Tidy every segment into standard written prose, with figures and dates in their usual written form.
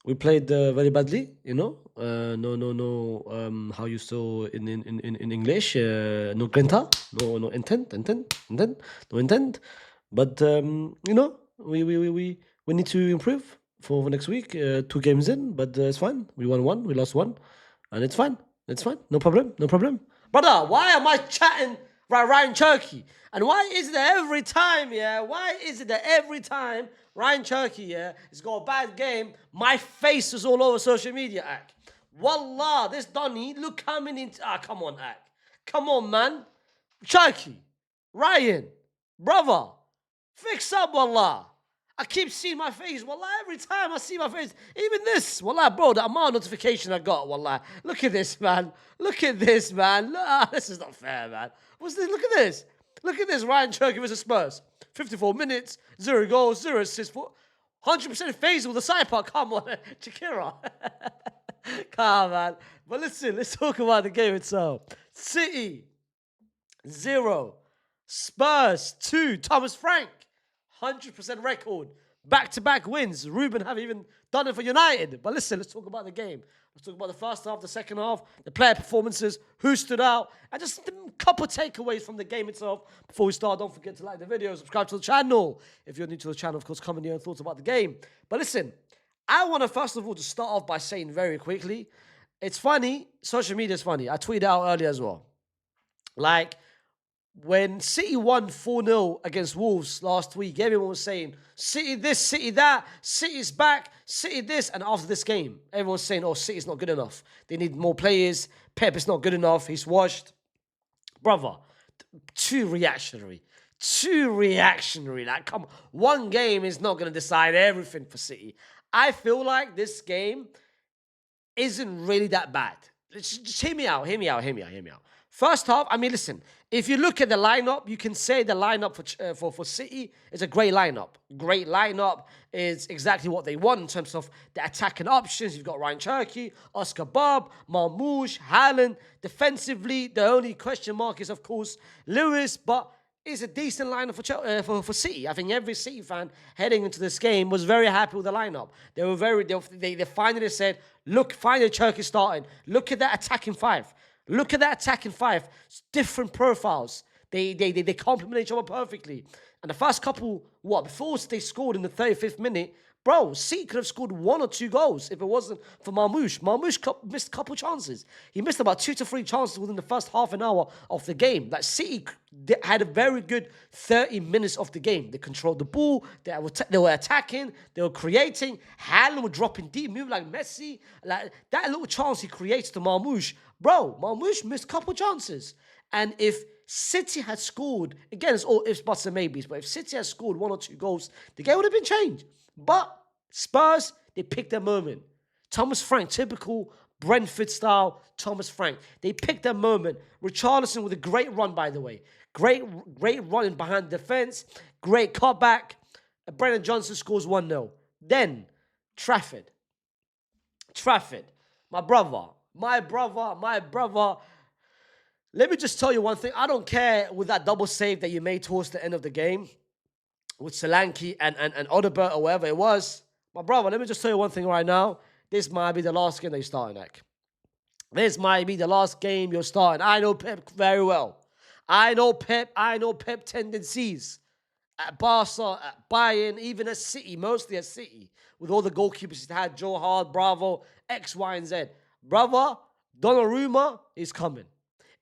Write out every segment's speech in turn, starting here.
We played very badly, you know. No. How you saw in English, no grinta, no intent, no intent. But you know, we need to improve for next week. 2 games in, but it's fine. We won one, we lost one, and it's fine. It's fine. No problem. No problem. Brother, why am I chatting Ryan Cherky? And why is it that every time, yeah? Why is it that every time Ryan Cherky, yeah, has got a bad game, my face is all over social media, Ak? Wallah, this Donny, look coming into... come on, Ak. Come on, man. Cherky, Ryan, brother, fix up, Wallah. I keep seeing my face. Wallah, every time I see my face. Even this. Wallah, bro, the amount of notification I got. Wallah. Look at this, man. Look at this, man. This is not fair, man. What's this? Look at this. Look at this. Ryan Cherky versus Spurs. 54 minutes, 0 goals, 0 assists. 100% phase with the side part. Come on, Shakira. Come on, man. But listen, let's talk about the game itself. City, 0. Spurs, 2. Thomas Frank. 100% record. Back-to-back wins. Ruben haven't even done it for United. But listen, let's talk about the game. Let's talk about the first half, the second half, the player performances, who stood out, and just a couple of takeaways from the game itself. Before we start, don't forget to like the video, subscribe to the channel. If you're new to the channel, of course, comment your own thoughts about the game. But listen, I want to first of all just start off by saying very quickly, it's funny, social media is funny. I tweeted out earlier as well. Like, when City won 4-0 against Wolves last week, everyone was saying, City this, City that, City's back, City this. And after this game, everyone's saying, oh, City's not good enough. They need more players. Pep is not good enough. He's washed. Brother, too reactionary. Too reactionary. Like, come on. One game is not going to decide everything for City. I feel like this game isn't really that bad. Just hear me out. First half, I mean, listen, if you look at the lineup, you can say the lineup for City is a great lineup. Great lineup is exactly what they want in terms of the attacking options. You've got Ryan Cherky, Oscar Bob, Marmoush, Haaland. Defensively, the only question mark is, of course, Lewis, but it's a decent lineup for City. I think every City fan heading into this game was very happy with the lineup. They finally said, look, finally Cherky starting. Look at that attacking five. Look at that attacking five. It's different profiles. They complement each other perfectly. And the first couple, before they scored in the 35th minute, bro, City could have scored 1 or 2 goals if it wasn't for Marmoush. Marmoush missed a couple chances. He missed about 2 to 3 chances within the first half an hour of the game. Like, City had a very good 30 minutes of the game. They controlled the ball. They were attacking. They were creating. Haaland were dropping deep, moving like Messi. Like, that little chance he creates to Marmoush, bro, Marmoush missed a couple chances. And if City had scored, again, it's all ifs, buts, and maybes, but if City had scored 1 or 2 goals, the game would have been changed. But Spurs, they picked their moment. Thomas Frank, typical Brentford style Thomas Frank. They picked their moment. Richarlison with a great run, by the way. Great running behind the defense. Great cutback. Brennan Johnson scores 1-0. Then, Trafford. My brother. Let me just tell you one thing. I don't care with that double save that you made towards the end of the game with Solanke and Odobert or whatever it was. My brother, let me just tell you one thing right now. This might be the last game that you're starting, Ek. This might be the last game you're starting. I know Pep very well. I know Pep tendencies at Barca, at Bayern, even at City, mostly at City, with all the goalkeepers he's had, Joe Hart, Bravo, X, Y, and Z. Brother, Donnarumma is coming.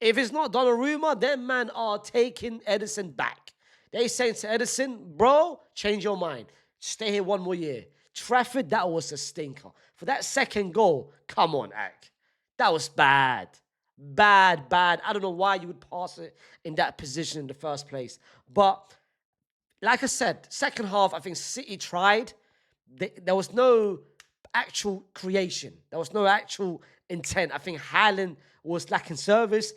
If it's not Donnarumma, them man are taking Edison back. They saying to Edison, bro, change your mind. Stay here 1 more year. Trafford, that was a stinker. For that second goal, come on, Ak. That was bad. Bad. I don't know why you would pass it in that position in the first place. But, like I said, second half, I think City tried. There was no actual creation. There was no actual intent. I think Haaland was lacking service.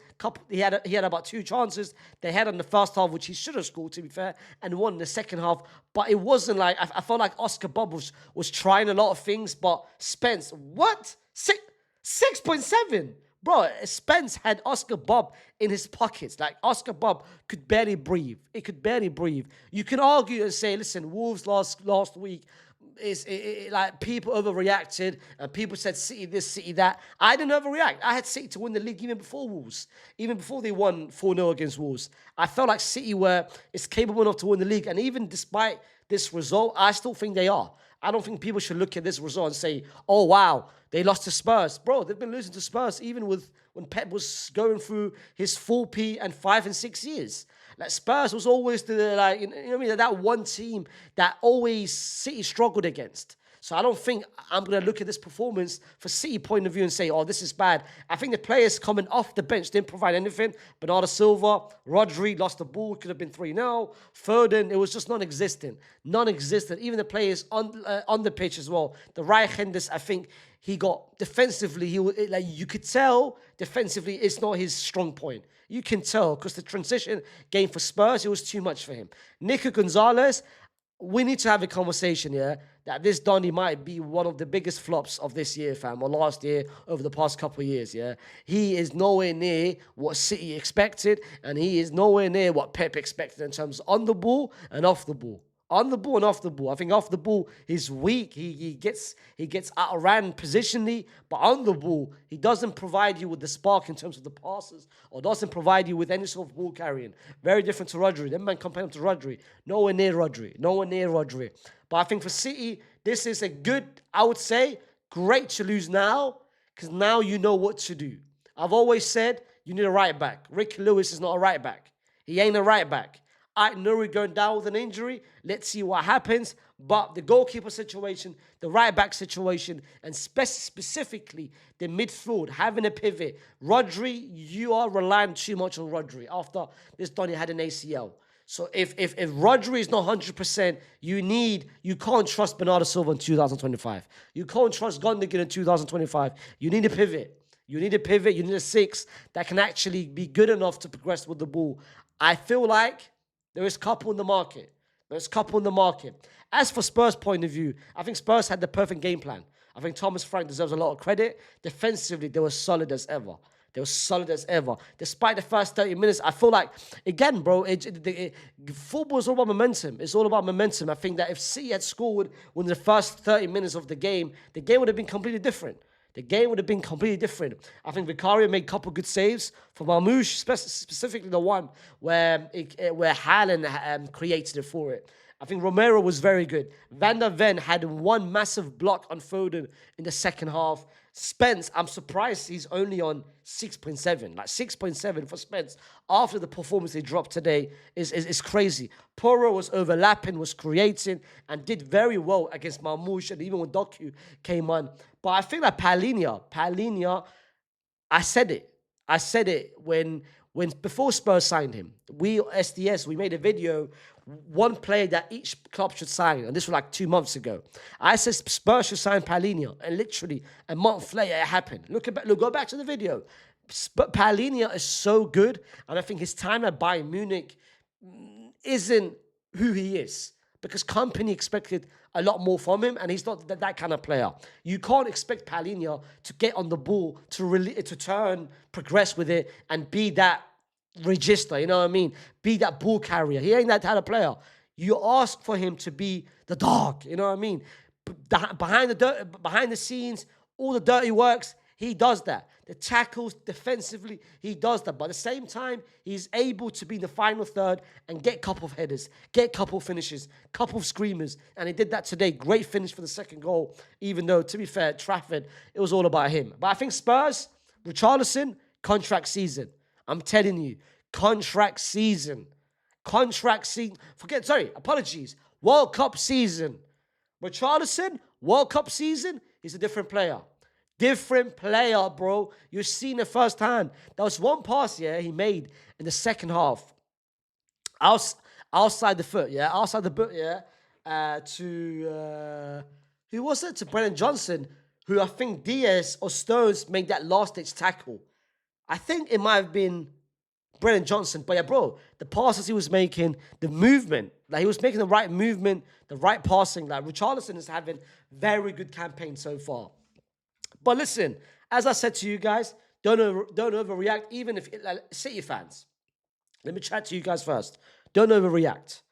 He had about 2 chances they had in the first half, which he should have scored, to be fair, and 1 in the second half. But it wasn't like, I felt like Oscar Bob was trying a lot of things, but Spence, what? 6.7? Bro, Spence had Oscar Bob in his pockets. Like, Oscar Bob could barely breathe. It could barely breathe. You can argue and say, listen, Wolves last week, like people overreacted and people said City this, City that. I didn't overreact. I had City to win the league even before Wolves, even before they won 4-0 against Wolves. I felt like City is capable enough to win the league, and even despite this result, I still think they are. I don't think people should look at this result and say, "Oh wow, they lost to Spurs." Bro, they've been losing to Spurs even with when Pep was going through his 4P and 5 and 6 years. Like Spurs was always the like you know what I mean, that one team that always City struggled against. So I don't think I'm gonna look at this performance for City point of view and say, "Oh, this is bad." I think the players coming off the bench didn't provide anything. Bernardo Silva, Rodri lost the ball, could have been 3-0. Foden, it was just non-existent, non-existent. Even the players on the pitch as well. The right handers, I think he got defensively. Like you could tell defensively, it's not his strong point. You can tell because the transition game for Spurs, it was too much for him. Nico Gonzalez, we need to have a conversation here that this Donny might be one of the biggest flops of this year, fam, or last year, over the past couple of years, yeah? He is nowhere near what City expected, and he is nowhere near what Pep expected in terms of on the ball and off the ball. On the ball and off the ball. I think off the ball, he's weak. He gets outran positionally, but on the ball, he doesn't provide you with the spark in terms of the passes or doesn't provide you with any sort of ball carrying. Very different to Rodri. Them man compare him to Rodri. Nowhere near Rodri. Nowhere near Rodri. But I think for City, this is a good, I would say, great to lose now because now you know what to do. I've always said you need a right back. Rick Lewis is not a right back. He ain't a right back. I know we're going down with an injury. Let's see what happens. But the goalkeeper situation, the right back situation, and specifically the midfield, having a pivot. Rodri, you are relying too much on Rodri after this Donny had an ACL. So if Rodri is not 100%, you can't trust Bernardo Silva in 2025. You can't trust Gundogan in 2025. You need a pivot. You need a pivot. You need a 6 that can actually be good enough to progress with the ball. I feel like there is a couple in the market. There's a couple in the market. As for Spurs' point of view, I think Spurs had the perfect game plan. I think Thomas Frank deserves a lot of credit. Defensively, they were solid as ever. They were solid as ever. Despite the first 30 minutes, I feel like, again, bro, football is all about momentum. It's all about momentum. I think that if City had scored within the first 30 minutes of the game would have been completely different. The game would have been completely different. I think Vicario made a couple good saves for Marmoush, specifically the one where Haaland created it for it. I think Romero was very good. Van der Ven had one massive block on Foden in the second half. Spence, I'm surprised he's only on 6.7. Like 6.7 for Spence after the performance they dropped today is crazy. Porro was overlapping, was creating, and did very well against Marmoush, and even when Doku came on. But I think that Palhinha, I said it when before Spurs signed him. We SDS, we made a video, one player that each club should sign, and this was like 2 months ago. I said Spurs should sign Palhinha, and literally a month later it happened. Go back to the video. But Palhinha is so good, and I think his time at Bayern Munich isn't who he is because company expected a lot more from him, and he's not that kind of player. You can't expect Palhinha to get on the ball, to turn, progress with it, and be that register, you know what I mean? Be that ball carrier. He ain't that type of player. You ask for him to be the dog, you know what I mean? Behind the scenes, all the dirty works, he does that. The tackles defensively, he does that. But at the same time, he's able to be in the final third and get a couple of headers, get a couple of finishes, couple of screamers. And he did that today. Great finish for the second goal, even though, to be fair, Trafford, it was all about him. But I think Spurs, Richarlison, contract season. I'm telling you, contract season. Apologies. World Cup season. Richarlison, World Cup season, he's a different player. Different player, bro. You've seen it firsthand. There was one pass, he made in the second half. Outside the foot, to, who was it? To Brennan Johnson, who I think Diaz or Stones made that last-ditch tackle. I think it might have been Brennan Johnson. But yeah, bro, the passes he was making, the movement, like he was making the right movement, the right passing. Like Richarlison is having very good campaign so far. But listen, as I said to you guys, don't overreact, even if like, City fans. Let me chat to you guys first. Don't overreact.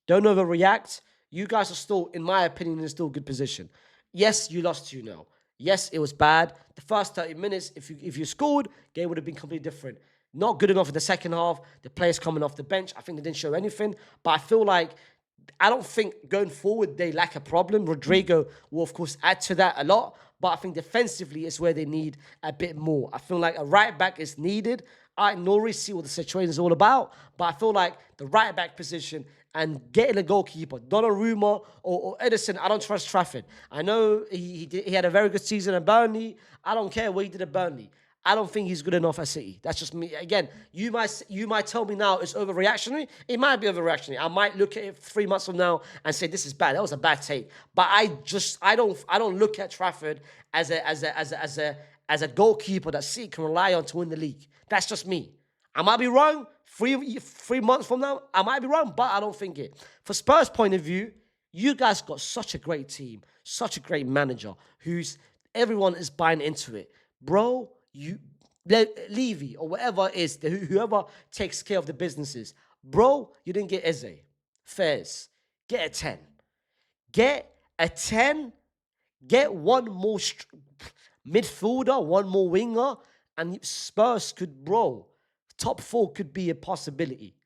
Don't overreact. you guys are still, in my opinion, in still good position. Yes, you lost 2-0. Yes, it was bad. The first 30 minutes, if you scored, game would have been completely different. Not good enough in the second half. The players coming off the bench, I think they didn't show anything. But I feel like I don't think going forward they lack a problem. Rodrigo will, of course, add to that a lot. But I think defensively is where they need a bit more. I feel like a right back is needed. I Nori see what the situation is all about. But I feel like the right back position and getting a goalkeeper, Donnarumma or Edison, I don't trust Trafford. I know he had a very good season at Burnley. I don't care what he did at Burnley. I don't think he's good enough at City. That's just me. Again, you might tell me now it's overreactionary. It might be overreactionary. I might look at it 3 months from now and say this is bad. That was a bad take. But I don't look at Trafford as a goalkeeper that City can rely on to win the league. That's just me. I might be wrong. 3 months from now, I might be wrong, but I don't think it. For Spurs' point of view, you guys got such a great team, such a great manager, everyone is buying into it. Bro, Levy or whatever it is, whoever takes care of the businesses. Bro, you didn't get Eze. Fairs. Get a 10. Get a 10. Get one more midfielder, one more winger, and Spurs could, bro. Top 4 could be a possibility.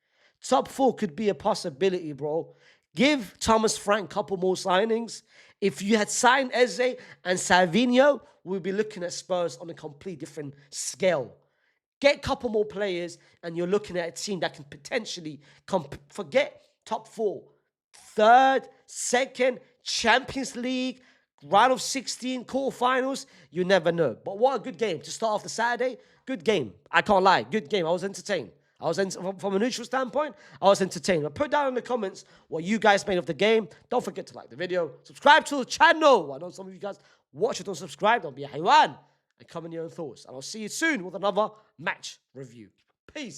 Top 4 could be a possibility, bro. Give Thomas Frank a couple more signings. If you had signed Eze and Savinho, we'd be looking at Spurs on a completely different scale. Get a couple more players, and you're looking at a team that can potentially forget top 4. Third, second, Champions League, round of 16, quarterfinals, you never know. But what a good game to start off the Saturday. Good game. I can't lie. Good game. I was entertained. From a neutral standpoint, I was entertained. But put down in the comments what you guys made of the game. Don't forget to like the video. Subscribe to the channel. I know some of you guys watch it, don't subscribe. Don't be a haywan. And comment your own thoughts. And I'll see you soon with another match review. Peace.